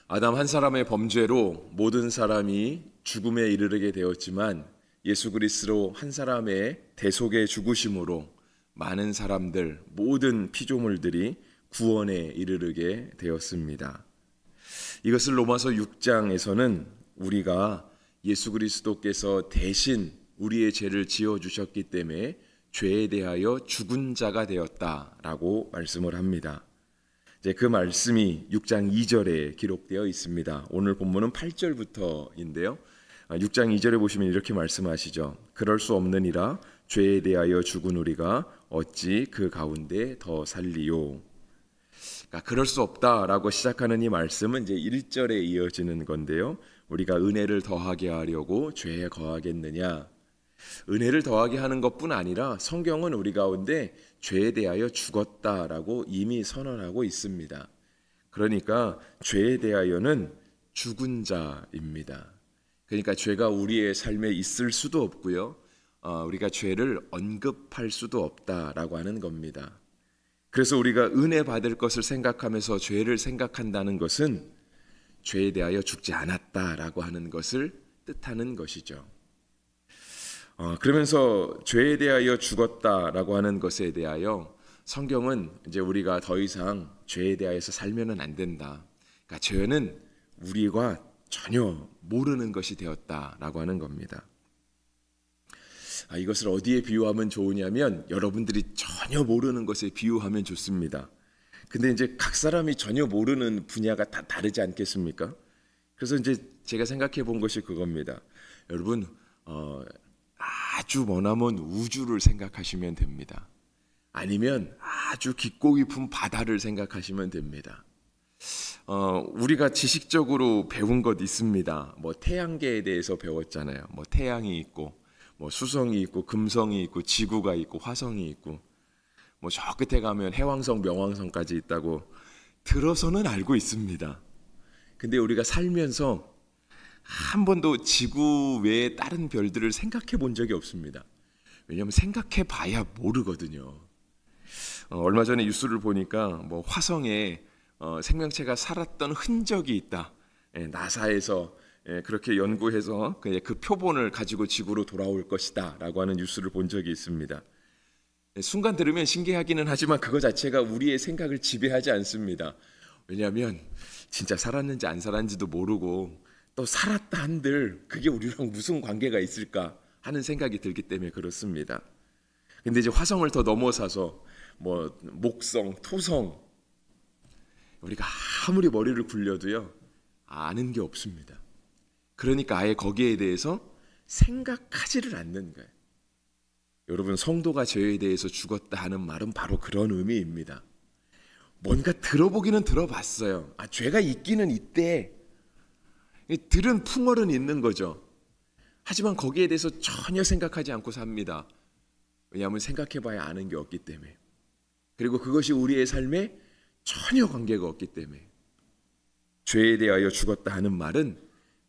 아담 한 사람의 범죄로 모든 사람이 죽음에 이르게 되었지만 예수 그리스도 한 사람의 대속의 죽으심으로 많은 사람들, 모든 피조물들이 구원에 이르게 되었습니다. 이것을 로마서 6장에서는 우리가 예수 그리스도께서 대신 우리의 죄를 지어주셨기 때문에 죄에 대하여 죽은 자가 되었다라고 말씀을 합니다. 이제 그 말씀이 6장 2절에 기록되어 있습니다. 오늘 본문은 8절부터인데요. 6장 2절에 보시면 이렇게 말씀하시죠. 그럴 수 없느니라 죄에 대하여 죽은 우리가 어찌 그 가운데 더 살리요. 그러니까 그럴 수 없다라고 시작하는 이 말씀은 이제 1절에 이어지는 건데요. 우리가 은혜를 더하게 하려고 죄에 거하겠느냐. 은혜를 더하게 하는 것뿐 아니라 성경은 우리 가운데 죄에 대하여 죽었다라고 이미 선언하고 있습니다. 그러니까 죄에 대하여는 죽은 자입니다. 그러니까 죄가 우리의 삶에 있을 수도 없고요. 우리가 죄를 언급할 수도 없다라고 하는 겁니다. 그래서 우리가 은혜 받을 것을 생각하면서 죄를 생각한다는 것은 죄에 대하여 죽지 않았다라고 하는 것을 뜻하는 것이죠. 그러면서 죄에 대하여 죽었다라고 하는 것에 대하여 성경은 이제 우리가 더 이상 죄에 대하여서 살면은 안 된다. 그러니까 죄는 우리가 전혀 모르는 것이 되었다라고 하는 겁니다. 이것을 어디에 비유하면 좋으냐면 여러분들이 전혀 모르는 것에 비유하면 좋습니다. 근데 이제 각 사람이 전혀 모르는 분야가 다 다르지 않겠습니까? 그래서 이제 제가 생각해 본 것이 그겁니다. 여러분 아주 머나먼 우주를 생각하시면 됩니다. 아니면 아주 깊고 깊은 바다를 생각하시면 됩니다. 우리가 지식적으로 배운 것 있습니다. 뭐 태양계에 대해서 배웠잖아요. 뭐 태양이 있고 뭐 수성이 있고 금성이 있고 지구가 있고 화성이 있고 뭐 저 끝에 가면 해왕성 명왕성까지 있다고 들어서는 알고 있습니다. 근데 우리가 살면서 한 번도 지구 외에 다른 별들을 생각해 본 적이 없습니다. 왜냐하면 생각해 봐야 모르거든요. 얼마 전에 뉴스를 보니까 뭐 화성에 생명체가 살았던 흔적이 있다. 나사에서 그렇게 연구해서 그 표본을 가지고 지구로 돌아올 것이다 라고 하는 뉴스를 본 적이 있습니다. 순간 들으면 신기하기는 하지만 그거 자체가 우리의 생각을 지배하지 않습니다. 왜냐하면 진짜 살았는지 안 살았는지도 모르고 또 살았다 한들 그게 우리랑 무슨 관계가 있을까 하는 생각이 들기 때문에 그렇습니다. 근데 이제 화성을 더 넘어서서 뭐 목성, 토성 우리가 아무리 머리를 굴려도요 아는 게 없습니다. 그러니까 아예 거기에 대해서 생각하지를 않는 거예요. 여러분 성도가 죄에 대해서 죽었다 하는 말은 바로 그런 의미입니다. 뭔가 들어보기는 들어봤어요. 죄가 있기는 있대. 들은 풍월은 있는 거죠. 하지만 거기에 대해서 전혀 생각하지 않고 삽니다. 왜냐하면 생각해봐야 아는 게 없기 때문에. 그리고 그것이 우리의 삶에 전혀 관계가 없기 때문에. 죄에 대하여 죽었다 하는 말은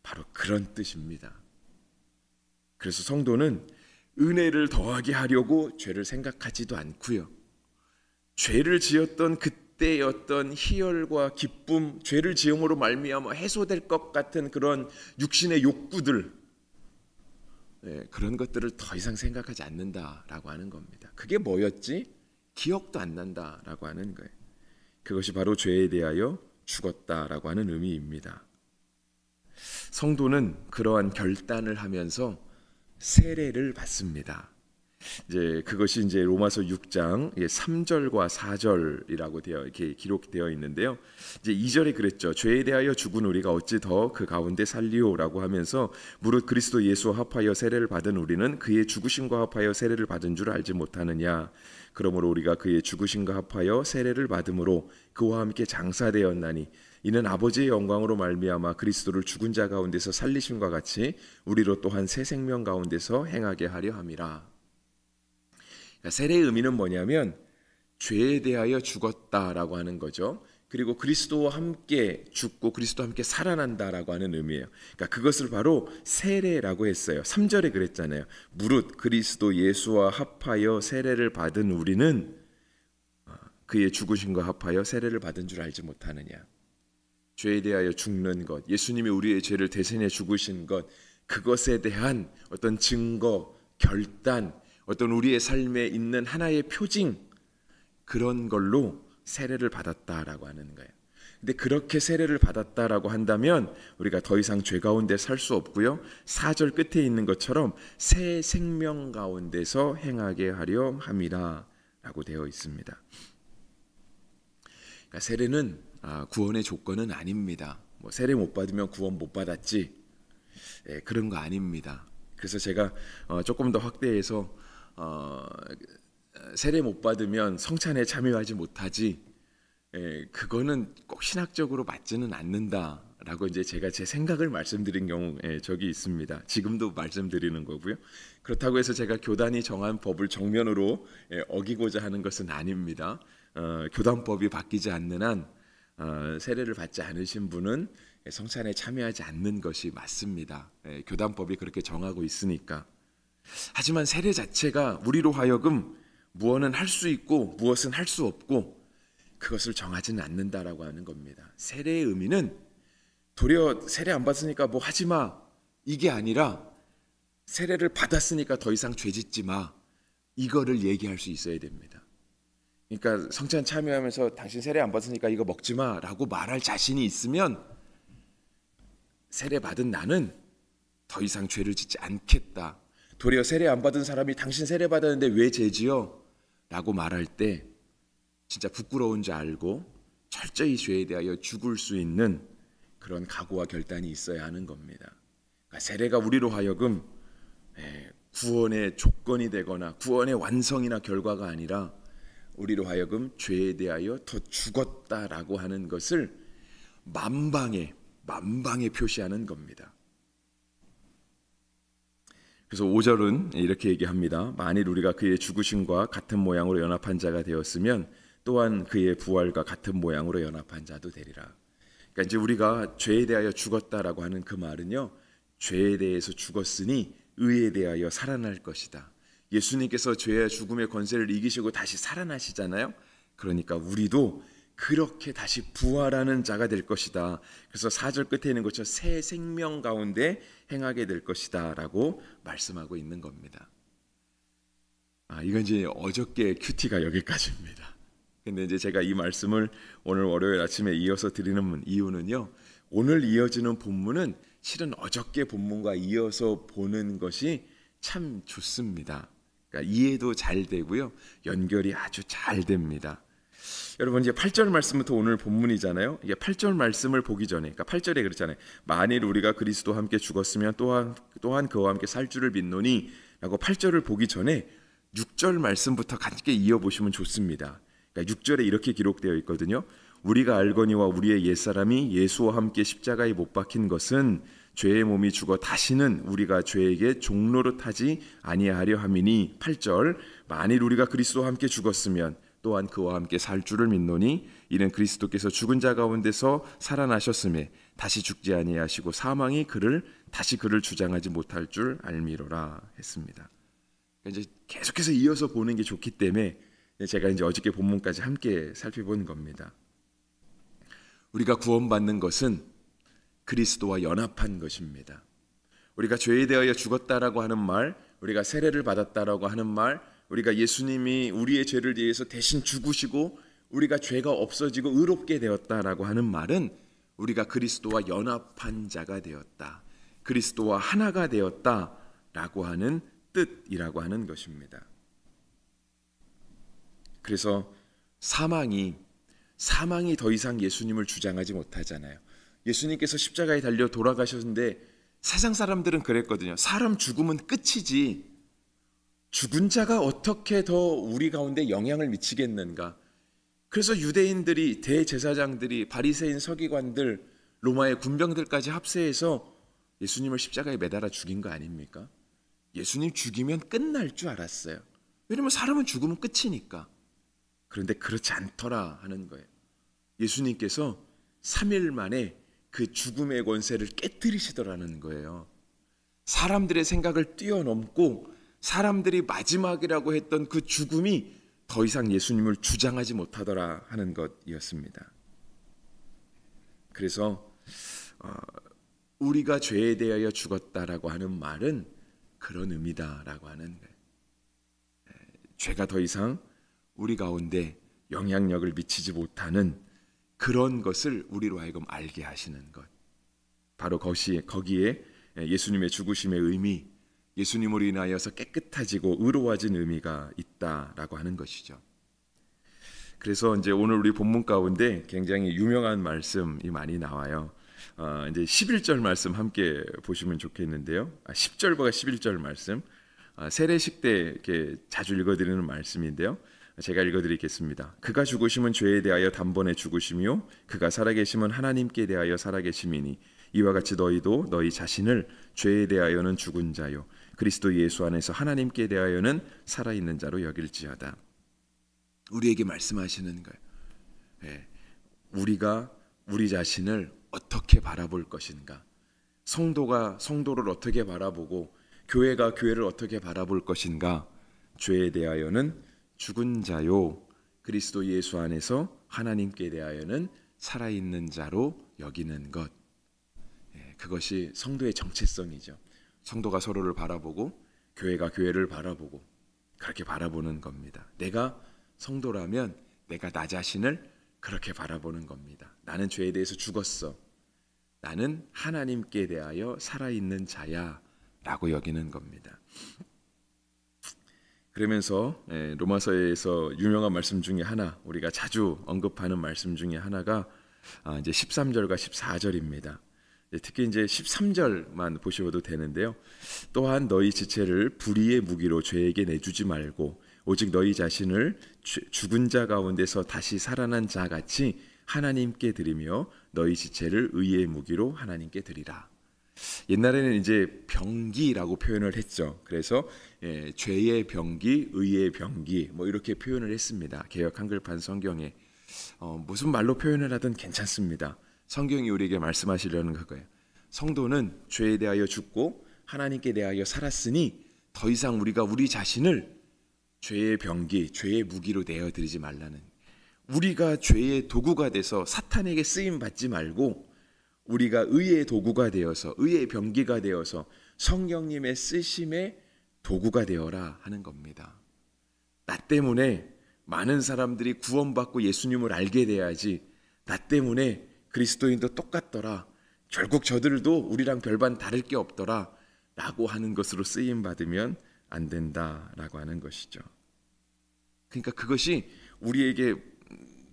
바로 그런 뜻입니다. 그래서 성도는 은혜를 더하게 하려고 죄를 생각하지도 않고요. 죄를 지었던 그때의 어떤 희열과 기쁨, 죄를 지음으로 말미암아 해소될 것 같은 그런 육신의 욕구들, 그런 것들을 더 이상 생각하지 않는다라고 하는 겁니다. 그게 뭐였지? 기억도 안 난다라고 하는 거예요. 그것이 바로 죄에 대하여 죽었다라고 하는 의미입니다. 성도는 그러한 결단을 하면서 세례를 받습니다. 이제 그것이 이제 로마서 6장 3절과 4절이라고 이렇게 기록되어 있는데요. 이제 2절에 그랬죠. 죄에 대하여 죽은 우리가 어찌 더 그 가운데 살리오라고 하면서 무릇 그리스도 예수와 합하여 세례를 받은 우리는 그의 죽으심과 합하여 세례를 받은 줄 알지 못하느냐. 그러므로 우리가 그의 죽으심과 합하여 세례를 받음으로 그와 함께 장사되었나니 이는 아버지의 영광으로 말미암아 그리스도를 죽은 자 가운데서 살리심과 같이 우리로 또한 새 생명 가운데서 행하게 하려 함이라. 그러니까 세례의 의미는 뭐냐면 죄에 대하여 죽었다라고 하는 거죠. 그리고 그리스도와 함께 죽고 그리스도와 함께 살아난다라고 하는 의미예요. 그러니까 그것을 바로 세례라고 했어요. 3절에 그랬잖아요. 무릇 그리스도 예수와 합하여 세례를 받은 우리는 그의 죽으심과 합하여 세례를 받은 줄 알지 못하느냐. 죄에 대하여 죽는 것, 예수님이 우리의 죄를 대신해 죽으신 것, 그것에 대한 어떤 증거, 결단, 어떤 우리의 삶에 있는 하나의 표징, 그런 걸로 세례를 받았다라고 하는 거예요. 근데 그렇게 세례를 받았다라고 한다면 우리가 더 이상 죄 가운데 살 수 없고요. 4절 끝에 있는 것처럼 새 생명 가운데서 행하게 하려 함이라 라고 되어 있습니다. 그러니까 세례는 구원의 조건은 아닙니다. 뭐 세례 못 받으면 구원 못 받았지, 그런 거 아닙니다. 그래서 제가 조금 더 확대해서 세례 못 받으면 성찬에 참여하지 못하지, 그거는 꼭 신학적으로 맞지는 않는다라고 이제 제가 제 생각을 말씀드린 경우 적이 있습니다. 지금도 말씀드리는 거고요. 그렇다고 해서 제가 교단이 정한 법을 정면으로 어기고자 하는 것은 아닙니다. 교단법이 바뀌지 않는 한 세례를 받지 않으신 분은 성찬에 참여하지 않는 것이 맞습니다. 교단법이 그렇게 정하고 있으니까. 하지만 세례 자체가 우리로 하여금 무엇은 할 수 있고 무엇은 할 수 없고 그것을 정하지는 않는다라고 하는 겁니다. 세례의 의미는 도리어 세례 안 받으니까 뭐 하지 마, 이게 아니라 세례를 받았으니까 더 이상 죄 짓지 마, 이거를 얘기할 수 있어야 됩니다. 그러니까 성찬 참여하면서 당신 세례 안 받으니까 이거 먹지 마라고 말할 자신이 있으면 세례 받은 나는 더 이상 죄를 짓지 않겠다. 도리어 세례 안 받은 사람이 당신 세례 받았는데 왜 죄지어? 라고 말할 때 진짜 부끄러운 줄 알고 철저히 죄에 대하여 죽을 수 있는 그런 각오와 결단이 있어야 하는 겁니다. 그러니까 세례가 우리로 하여금 구원의 조건이 되거나 구원의 완성이나 결과가 아니라 우리로 하여금 죄에 대하여 더 죽었다라고 하는 것을 만방에 표시하는 겁니다. 그래서 5절은 이렇게 얘기합니다. 만일 우리가 그의 죽으심과 같은 모양으로 연합한 자가 되었으면 또한 그의 부활과 같은 모양으로 연합한 자도 되리라. 그러니까 이제 우리가 죄에 대하여 죽었다라고 하는 그 말은요, 죄에 대해서 죽었으니 의에 대하여 살아날 것이다. 예수님께서 죄와 죽음의 권세를 이기시고 다시 살아나시잖아요. 그러니까 우리도 그렇게 다시 부활하는 자가 될 것이다. 그래서 4절 끝에 있는 것처럼 새 생명 가운데 행하게 될 것이다 라고 말씀하고 있는 겁니다. 이건 이제 어저께 큐티가 여기까지입니다. 근데 이제 제가 이 말씀을 오늘 월요일 아침에 이어서 드리는 이유는요, 오늘 이어지는 본문은 실은 어저께 본문과 이어서 보는 것이 참 좋습니다. 그러니까 이해도 잘 되고요, 연결이 아주 잘 됩니다. 여러분, 이제 8절 말씀부터 오늘 본문이잖아요. 이게 8절 말씀을 보기 전에, 그러니까 8절에 그렇잖아요. 만일 우리가 그리스도와 함께 죽었으면 또한 그와 함께 살 줄을 믿노니 라고 8절을 보기 전에 6절 말씀부터 함께 이어보시면 좋습니다. 그러니까 6절에 이렇게 기록되어 있거든요. 우리가 알거니와 우리의 옛사람이 예수와 함께 십자가에 못 박힌 것은 죄의 몸이 죽어 다시는 우리가 죄에게 종노릇하지 아니하려 함이니. 8절, 만일 우리가 그리스도와 함께 죽었으면 또한 그와 함께 살 줄을 믿노니 이는 그리스도께서 죽은 자 가운데서 살아나셨음에 다시 죽지 아니하시고 사망이 다시 그를 주장하지 못할 줄 알미로라 했습니다. 그러니까 이제 계속해서 이어서 보는 게 좋기 때문에 제가 이제 어저께 본문까지 함께 살펴본 겁니다. 우리가 구원받는 것은 그리스도와 연합한 것입니다. 우리가 죄에 대하여 죽었다라고 하는 말, 우리가 세례를 받았다라고 하는 말, 우리가 예수님이 우리의 죄를 위해서 대신 죽으시고 우리가 죄가 없어지고 의롭게 되었다라고 하는 말은 우리가 그리스도와 연합한 자가 되었다, 그리스도와 하나가 되었다라고 하는 뜻이라고 하는 것입니다. 그래서 사망이 더 이상 예수님을 주장하지 못하잖아요. 예수님께서 십자가에 달려 돌아가셨는데 세상 사람들은 그랬거든요. 사람 죽으면 끝이지 죽은 자가 어떻게 더 우리 가운데 영향을 미치겠는가. 그래서 유대인들이, 대제사장들이, 바리새인 서기관들, 로마의 군병들까지 합세해서 예수님을 십자가에 매달아 죽인 거 아닙니까? 예수님 죽이면 끝날 줄 알았어요. 왜냐면 사람은 죽으면 끝이니까. 그런데 그렇지 않더라 하는 거예요. 예수님께서 3일 만에 그 죽음의 권세를 깨뜨리시더라는 거예요. 사람들의 생각을 뛰어넘고 사람들이 마지막이라고 했던 그 죽음이 더 이상 예수님을 주장하지 못하더라 하는 것이었습니다. 그래서 우리가 죄에 대하여 죽었다라고 하는 말은 그런 의미다라고 하는 거예요. 죄가 더 이상 우리 가운데 영향력을 미치지 못하는 그런 것을 우리로 하여금 알게 하시는 것. 바로 거기에 예수님의 죽으심의 의미, 예수님으로 인하여서 깨끗해지고 의로워진 의미가 있다라고 하는 것이죠. 그래서 이제 오늘 우리 본문 가운데 굉장히 유명한 말씀이 많이 나와요. 이제 11절 말씀 함께 보시면 좋겠는데요. 10절과 11절 말씀, 세례식 때 이렇게 자주 읽어드리는 말씀인데요. 제가 읽어드리겠습니다. 그가 죽으심은 죄에 대하여 단번에 죽으심이요 그가 살아계심은 하나님께 대하여 살아계심이니 이와 같이 너희도 너희 자신을 죄에 대하여는 죽은 자요 그리스도 예수 안에서 하나님께 대하여는 살아있는 자로 여길지어다. 우리에게 말씀하시는 거예요. 우리가 우리 자신을 어떻게 바라볼 것인가, 성도가 성도를 어떻게 바라보고 교회가 교회를 어떻게 바라볼 것인가. 죄에 대하여는 죽은 자요 그리스도 예수 안에서 하나님께 대하여는 살아있는 자로 여기는 것. 그것이 성도의 정체성이죠. 성도가 서로를 바라보고 교회가 교회를 바라보고 그렇게 바라보는 겁니다. 내가 성도라면 내가 나 자신을 그렇게 바라보는 겁니다. 나는 죄에 대해서 죽었어. 나는 하나님께 대하여 살아있는 자야 라고 여기는 겁니다. 그러면서 로마서에서 유명한 말씀 중에 하나, 우리가 자주 언급하는 말씀 중에 하나가 이제 13절과 14절입니다. 특히 이제 13절만 보셔도 되는데요. 또한 너희 지체를 불의의 무기로 죄에게 내주지 말고 오직 너희 자신을 죽은 자 가운데서 다시 살아난 자 같이 하나님께 드리며 너희 지체를 의의 무기로 하나님께 드리라. 옛날에는 이제 병기라고 표현을 했죠. 그래서 죄의 병기, 의의 병기 뭐 이렇게 표현을 했습니다. 개역 한글판 성경에 무슨 말로 표현을 하든 괜찮습니다. 성경이 우리에게 말씀하시려는 그거예요. 성도는 죄에 대하여 죽고 하나님께 대하여 살았으니 더 이상 우리가 우리 자신을 죄의 병기, 죄의 무기로 내어드리지 말라는, 우리가 죄의 도구가 돼서 사탄에게 쓰임 받지 말고 우리가 의의 도구가 되어서, 의의 병기가 되어서 성령님의 쓰심의 도구가 되어라 하는 겁니다. 나 때문에 많은 사람들이 구원받고 예수님을 알게 돼야지, 나 때문에 그리스도인도 똑같더라, 결국 저들도 우리랑 별반 다를 게 없더라 라고 하는 것으로 쓰임 받으면 안 된다라고 하는 것이죠. 그러니까 그것이 우리에게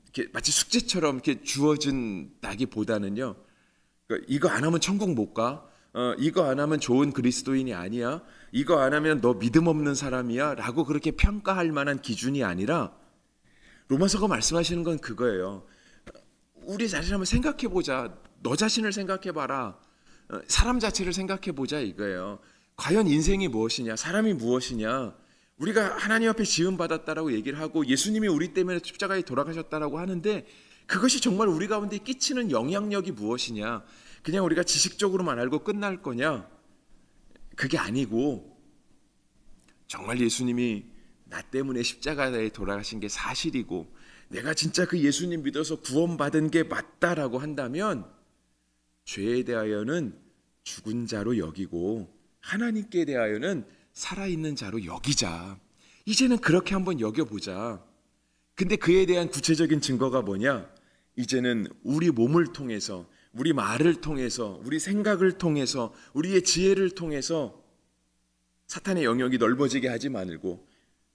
이렇게 마치 숙제처럼 이렇게 주어진다기보다는요, 그러니까 이거 안 하면 천국 못 가, 이거 안 하면 좋은 그리스도인이 아니야, 이거 안 하면 너 믿음 없는 사람이야 라고 그렇게 평가할 만한 기준이 아니라, 로마서가 말씀하시는 건 그거예요. 우리 자신을 한번 생각해보자. 너 자신을 생각해봐라. 사람 자체를 생각해보자 이거예요. 과연 인생이 무엇이냐, 사람이 무엇이냐. 우리가 하나님 앞에 지음받았다라고 얘기를 하고 예수님이 우리 때문에 십자가에 돌아가셨다라고 하는데, 그것이 정말 우리 가운데 끼치는 영향력이 무엇이냐. 그냥 우리가 지식적으로만 알고 끝날 거냐. 그게 아니고 정말 예수님이 나 때문에 십자가에 돌아가신 게 사실이고 내가 진짜 그 예수님 믿어서 구원받은 게 맞다라고 한다면 죄에 대하여는 죽은 자로 여기고 하나님께 대하여는 살아있는 자로 여기자. 이제는 그렇게 한번 여겨보자. 근데 그에 대한 구체적인 증거가 뭐냐? 이제는 우리 몸을 통해서, 우리 말을 통해서, 우리 생각을 통해서, 우리의 지혜를 통해서 사탄의 영역이 넓어지게 하지 말고,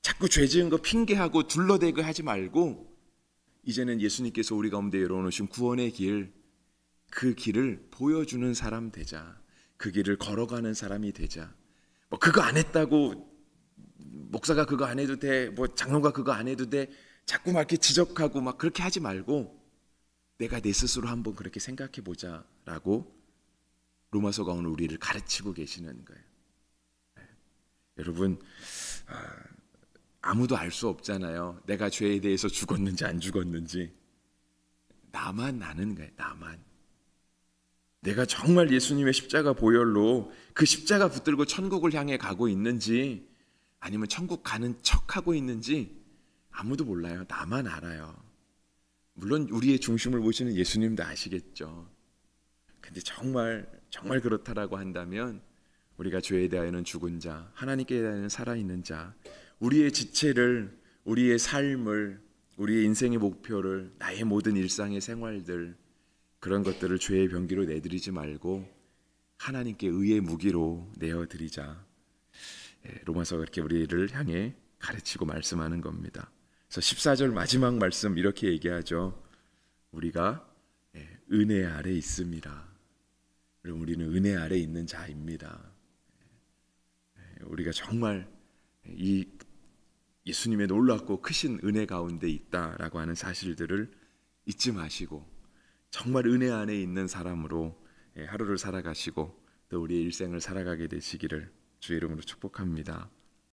자꾸 죄 지은 거 핑계하고 둘러대고 하지 말고, 이제는 예수님께서 우리 가운데 열어놓으신 구원의 길, 그 길을 보여주는 사람 되자. 그 길을 걸어가는 사람이 되자. 뭐 그거 안 했다고 목사가 그거 안 해도 돼, 뭐 장로가 그거 안 해도 돼, 자꾸 막 이렇게 지적하고 막 그렇게 하지 말고 내가 내 스스로 한번 그렇게 생각해 보자라고 로마서가 오늘 우리를 가르치고 계시는 거예요. 여러분, 아무도 알 수 없잖아요. 내가 죄에 대해서 죽었는지 안 죽었는지. 나만 아는 거예요. 나만. 내가 정말 예수님의 십자가 보혈로 그 십자가 붙들고 천국을 향해 가고 있는지 아니면 천국 가는 척하고 있는지 아무도 몰라요. 나만 알아요. 물론 우리의 중심을 보시는 예수님도 아시겠죠. 근데 정말 그렇다라고 한다면 우리가 죄에 대하여는 죽은 자, 하나님께 대하여는 살아있는 자, 우리의 지체를, 우리의 삶을, 우리의 인생의 목표를, 나의 모든 일상의 생활들, 그런 것들을 죄의 병기로 내드리지 말고 하나님께 의의 무기로 내어드리자. 로마서가 그렇게 우리를 향해 가르치고 말씀하는 겁니다. 그래서 14절 마지막 말씀 이렇게 얘기하죠. 우리가 은혜 아래 있습니다. 우리는 은혜 아래 있는 자입니다. 우리가 정말 이 예수님의 놀랍고 크신 은혜 가운데 있다라고 하는 사실들을 잊지 마시고 정말 은혜 안에 있는 사람으로 하루를 살아가시고 또 우리의 일생을 살아가게 되시기를 주의 이름으로 축복합니다.